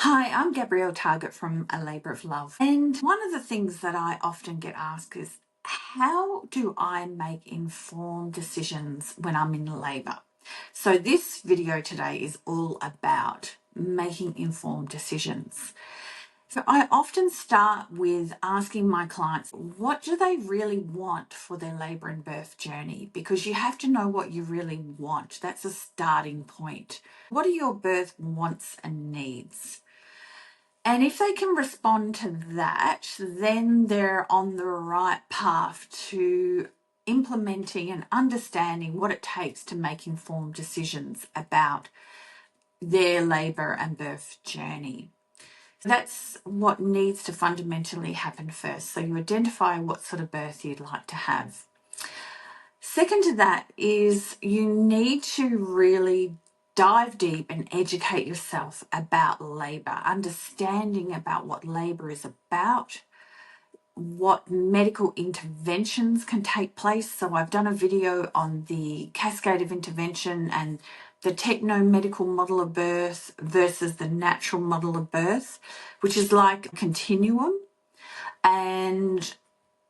Hi, I'm Gabrielle Target from A Labour of Love. And one of the things that I often get asked is, how do I make informed decisions when I'm in labour? So this video today is all about making informed decisions. So I often start with asking my clients, what do they really want for their labour and birth journey? Because you have to know what you really want. That's a starting point. What are your birth wants and needs? And if they can respond to that, then they're on the right path to implementing and understanding what it takes to make informed decisions about their labour and birth journey. That's what needs to fundamentally happen first. So you identify what sort of birth you'd like to have. Second to that is you need to really dive deep and educate yourself about labour, understanding about what labour is about, what medical interventions can take place. So I've done a video on the cascade of intervention and the techno-medical model of birth versus the natural model of birth, which is like a continuum. And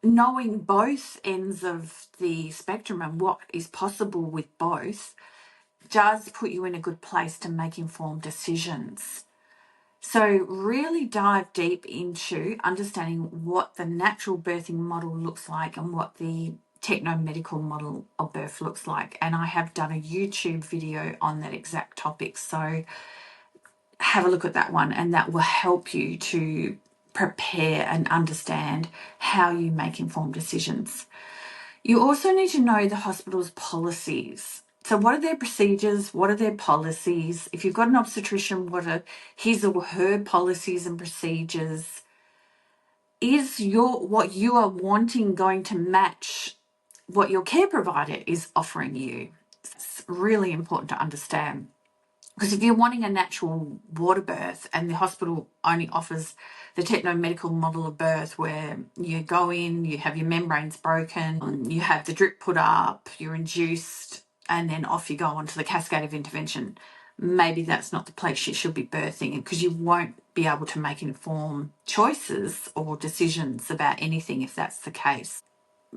knowing both ends of the spectrum and what is possible with both does put you in a good place to make informed decisions. So really dive deep into understanding what the natural birthing model looks like and what the techno-medical model of birth looks like. And I have done a YouTube video on that exact topic. So have a look at that one, and that will help you to prepare and understand how you make informed decisions. You also need to know the hospital's policies. So what are their procedures? What are their policies? If you've got an obstetrician, what are his or her policies and procedures? Is what you are wanting going to match what your care provider is offering you? It's really important to understand. Because if you're wanting a natural water birth and the hospital only offers the techno-medical model of birth where you go in, you have your membranes broken, you have the drip put up, you're induced, and then off you go onto the cascade of intervention, maybe that's not the place you should be birthing in, because you won't be able to make informed choices or decisions about anything if that's the case.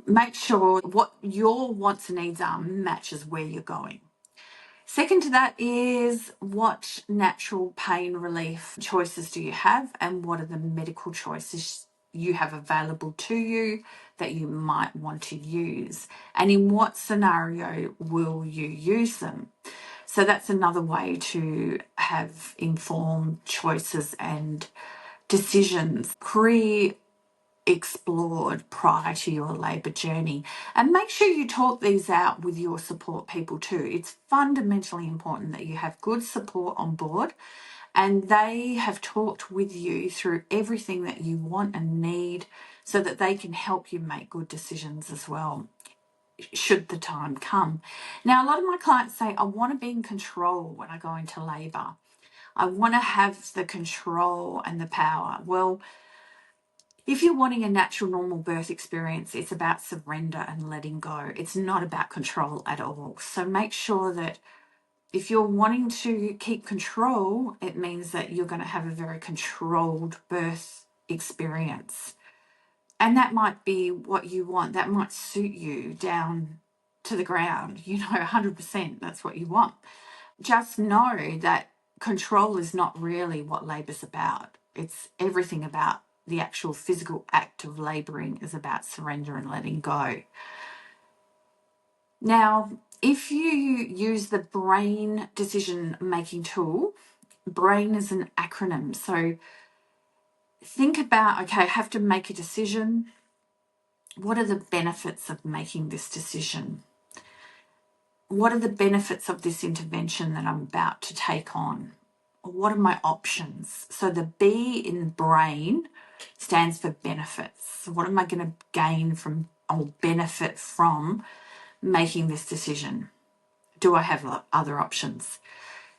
Make sure what your wants and needs are matches where you're going. Second to that is, what natural pain relief choices do you have, and what are the medical choices you have available to you that you might want to use, and in what scenario will you use them? So that's another way to have informed choices and decisions explored prior to your labour journey. And make sure you talk these out with your support people too. It's fundamentally important that you have good support on board and they have talked with you through everything that you want and need, so that they can help you make good decisions as well, should the time come. Now, a lot of my clients say, I want to be in control when I go into labour. I want to have the control and the power. Well, if you're wanting a natural, normal birth experience, it's about surrender and letting go. It's not about control at all. So make sure that if you're wanting to keep control, it means that you're going to have a very controlled birth experience. And that might be what you want. That might suit you down to the ground, 100%. That's what you want. Just know that control is not really what labour's about. It's everything about the actual physical act of labouring is about surrender and letting go. Now, if you use the brain decision-making tool, brain is an acronym. So think about, okay, I have to make a decision. What are the benefits of making this decision? What are the benefits of this intervention that I'm about to take on? What are my options? So the B in brain stands for benefits. So what am I going to gain from or benefit from making this decision? Do I have other options?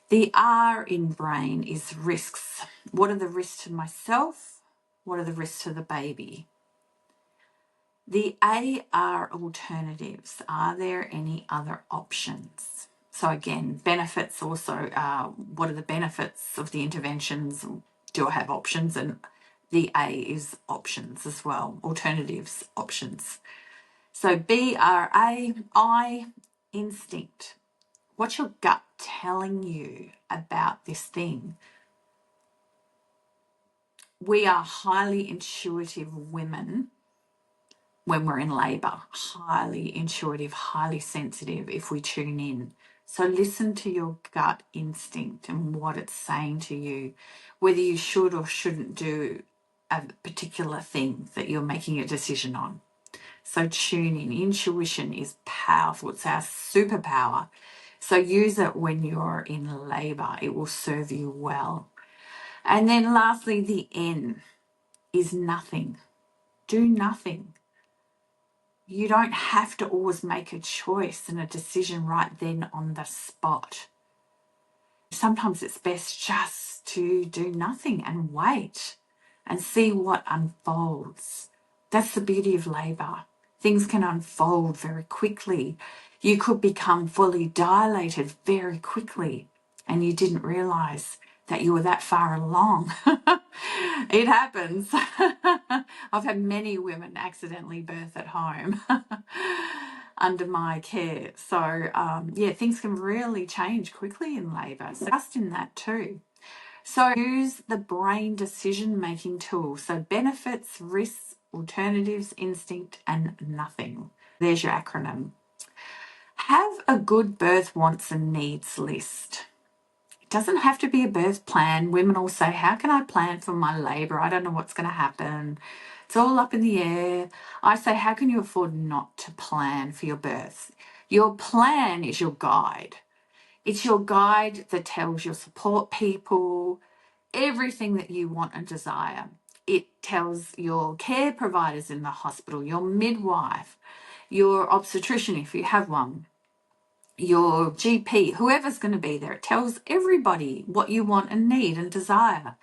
The R in brain is risks. What are the risks to myself? What are the risks to the baby? The A are alternatives. Are there any other options? So again, benefits also, what are the benefits of the interventions? still have options, and the A is options as well, alternatives, options. So BRAI, instinct. What's your gut telling you about this thing? We are highly intuitive women when we're in labour, highly intuitive, highly sensitive if we tune in. So listen to your gut instinct and what it's saying to you, whether you should or shouldn't do a particular thing that you're making a decision on. So tune in. Intuition is powerful. It's our superpower. So use it when you're in labour. It will serve you well. And then lastly, the N is nothing. Do nothing. You don't have to always make a choice and a decision right then on the spot. Sometimes it's best just to do nothing and wait and see what unfolds. That's the beauty of labour. Things can unfold very quickly. You could become fully dilated very quickly and you didn't realise that you were that far along. It happens. I've had many women accidentally birth at home under my care. So, things can really change quickly in labour. So trust in that too. So use the brain decision-making tool. So benefits, risks, alternatives, instinct, and nothing. There's your acronym. Have a good birth wants and needs list. It doesn't have to be a birth plan. Women will say, how can I plan for my labour? I don't know what's going to happen. It's all up in the air. I say, how can you afford not to plan for your birth? Your plan is your guide. It's your guide that tells your support people everything that you want and desire. It tells your care providers in the hospital, your midwife, your obstetrician if you have one, your GP, whoever's going to be there. It tells everybody what you want and need and desire.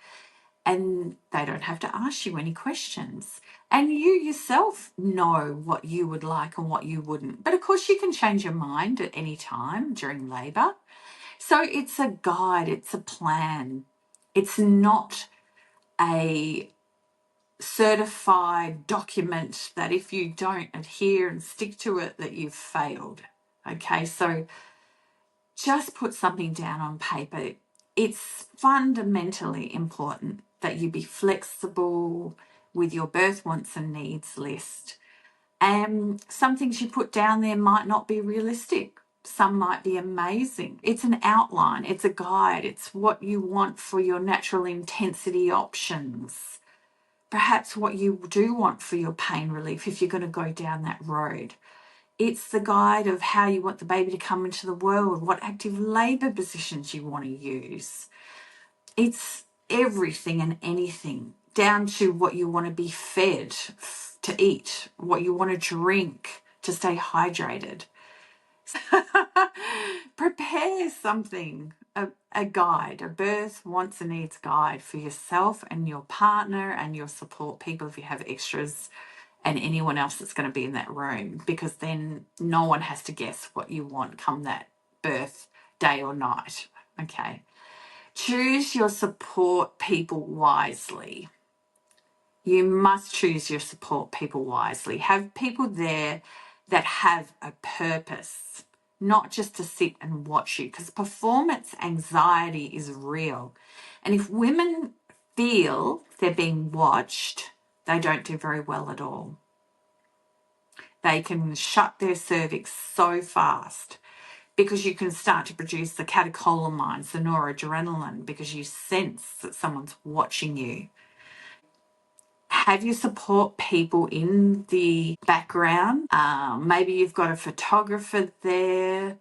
And they don't have to ask you any questions. And you yourself know what you would like and what you wouldn't. But of course, you can change your mind at any time during labour. So it's a guide, it's a plan. It's not a certified document that if you don't adhere and stick to it, that you've failed. Okay, so just put something down on paper. It's fundamentally important that you be flexible with your birth wants and needs list. And some things you put down there might not be realistic. Some might be amazing. It's an outline, it's a guide, it's what you want for your natural intensity options. Perhaps what you do want for your pain relief if you're going to go down that road. It's the guide of how you want the baby to come into the world, what active labour positions you want to use. It's everything and anything, down to what you want to be fed to eat, what you want to drink to stay hydrated. Prepare something, a guide, a birth wants and needs guide for yourself and your partner and your support people if you have extras and anyone else that's going to be in that room, because then no one has to guess what you want come that birth day or night. Okay. Choose your support people wisely. You must choose your support people wisely. Have people there that have a purpose, not just to sit and watch you, because performance anxiety is real. And if women feel they're being watched, they don't do very well at all. They can shut their cervix so fast because you can start to produce the catecholamines, the noradrenaline, because you sense that someone's watching you. Have your support people in the background. Maybe you've got a photographer there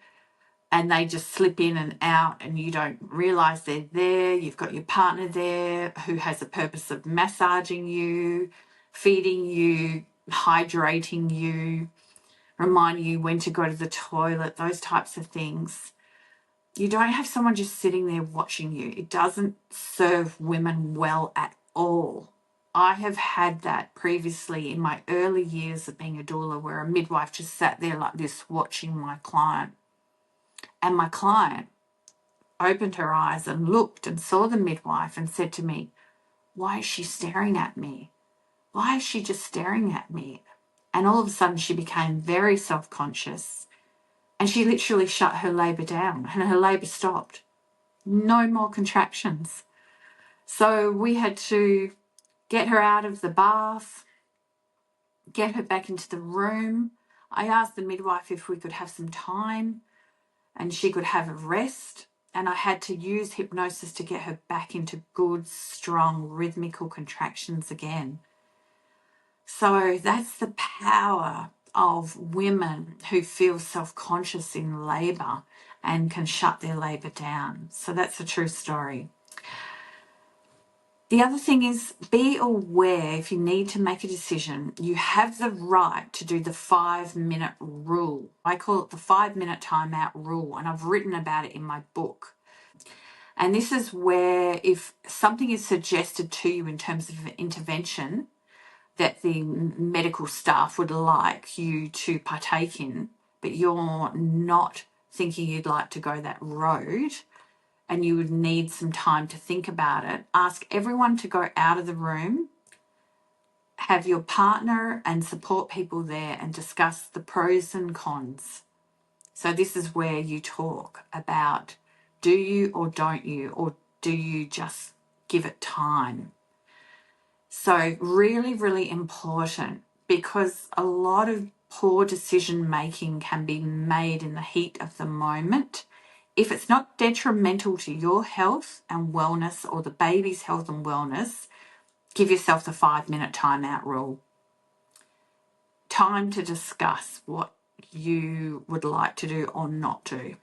and they just slip in and out and you don't realise they're there. You've got your partner there who has a purpose of massaging you, feeding you, hydrating you, reminding you when to go to the toilet, those types of things. You don't have someone just sitting there watching you. It doesn't serve women well at all. I have had that previously in my early years of being a doula, where a midwife just sat there like this watching my client. And my client opened her eyes and looked and saw the midwife and said to me, why is she staring at me? Why is she just staring at me? And all of a sudden she became very self-conscious, and she literally shut her labour down and her labour stopped. No more contractions. So we had to get her out of the bath, get her back into the room. I asked the midwife if we could have some time and she could have a rest. And I had to use hypnosis to get her back into good, strong, rhythmical contractions again. So that's the power of women who feel self-conscious in labour and can shut their labour down. So that's a true story. The other thing is, be aware if you need to make a decision, you have the right to do the 5-minute rule. I call it the 5-minute timeout rule, and I've written about it in my book. And this is where if something is suggested to you in terms of intervention that the medical staff would like you to partake in, but you're not thinking you'd like to go that road, and you would need some time to think about it, ask everyone to go out of the room, have your partner and support people there and discuss the pros and cons. So this is where you talk about, do you or don't you, or do you just give it time? So really, really important, because a lot of poor decision making can be made in the heat of the moment. If it's not detrimental to your health and wellness or the baby's health and wellness, give yourself the 5-minute timeout rule. Time to discuss what you would like to do or not do.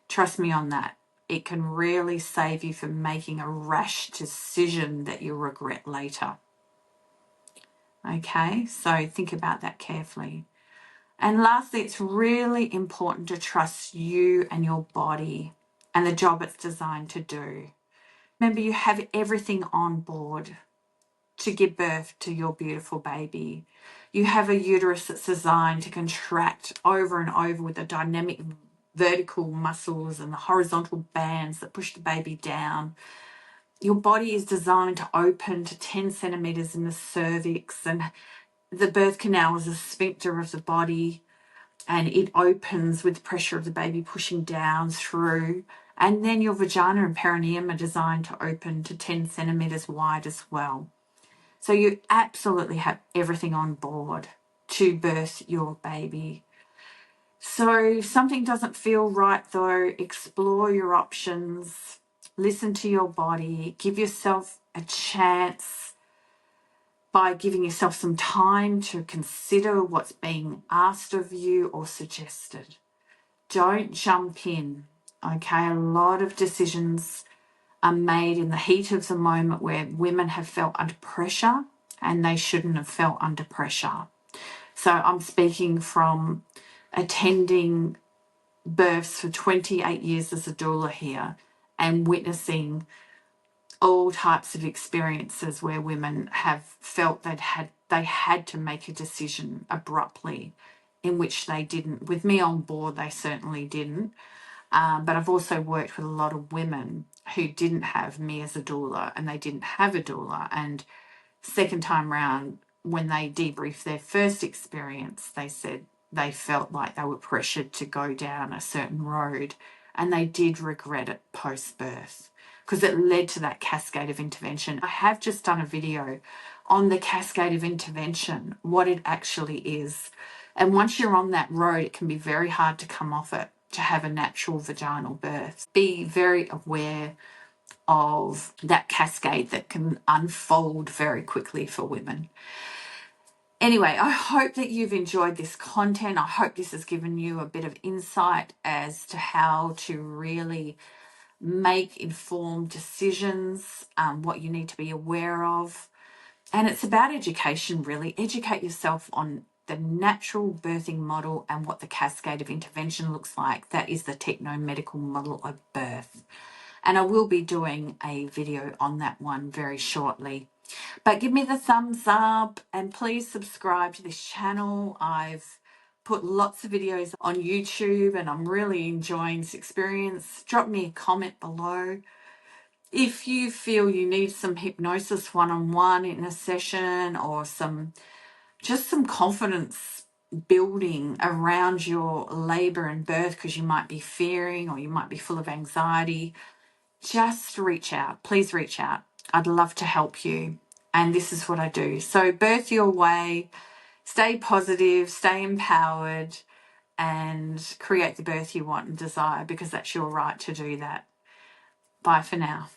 Trust me on that. It can really save you from making a rash decision that you'll regret later. Okay, so think about that carefully. And lastly, it's really important to trust you and your body and the job it's designed to do. Remember, you have everything on board to give birth to your beautiful baby. You have a uterus that's designed to contract over and over with the dynamic vertical muscles and the horizontal bands that push the baby down. Your body is designed to open to 10 centimeters in the cervix, and the birth canal is a sphincter of the body, and it opens with the pressure of the baby pushing down through. And then your vagina and perineum are designed to open to 10 centimeters wide as well. So you absolutely have everything on board to birth your baby. So if something doesn't feel right though, explore your options, listen to your body, give yourself a chance by giving yourself some time to consider what's being asked of you or suggested. Don't jump in, okay? A lot of decisions are made in the heat of the moment where women have felt under pressure, and they shouldn't have felt under pressure. So I'm speaking from attending births for 28 years as a doula here and witnessing all types of experiences where women have felt they had to make a decision abruptly, in which they didn't. With me on board, they certainly didn't. But I've also worked with a lot of women who didn't have me as a doula, and they didn't have a doula. And second time round, when they debriefed their first experience, they said they felt like they were pressured to go down a certain road, and they did regret it post-birth because it led to that cascade of intervention. I have just done a video on the cascade of intervention, what it actually is. And once you're on that road, it can be very hard to come off it to have a natural vaginal birth. Be very aware of that cascade that can unfold very quickly for women. Anyway, I hope that you've enjoyed this content. I hope this has given you a bit of insight as to how to really make informed decisions, what you need to be aware of. And it's about education, really. Educate yourself on the natural birthing model and what the cascade of intervention looks like. That is the techno-medical model of birth. And I will be doing a video on that one very shortly. But give me the thumbs up and please subscribe to this channel. I've put lots of videos on YouTube and I'm really enjoying this experience. Drop me a comment below. If you feel you need some hypnosis one-on-one in a session, or just some confidence building around your labor and birth because you might be fearing or you might be full of anxiety, just reach out. Please reach out. I'd love to help you. And this is what I do. So birth your way, stay positive, stay empowered, and create the birth you want and desire, because that's your right to do that. Bye for now.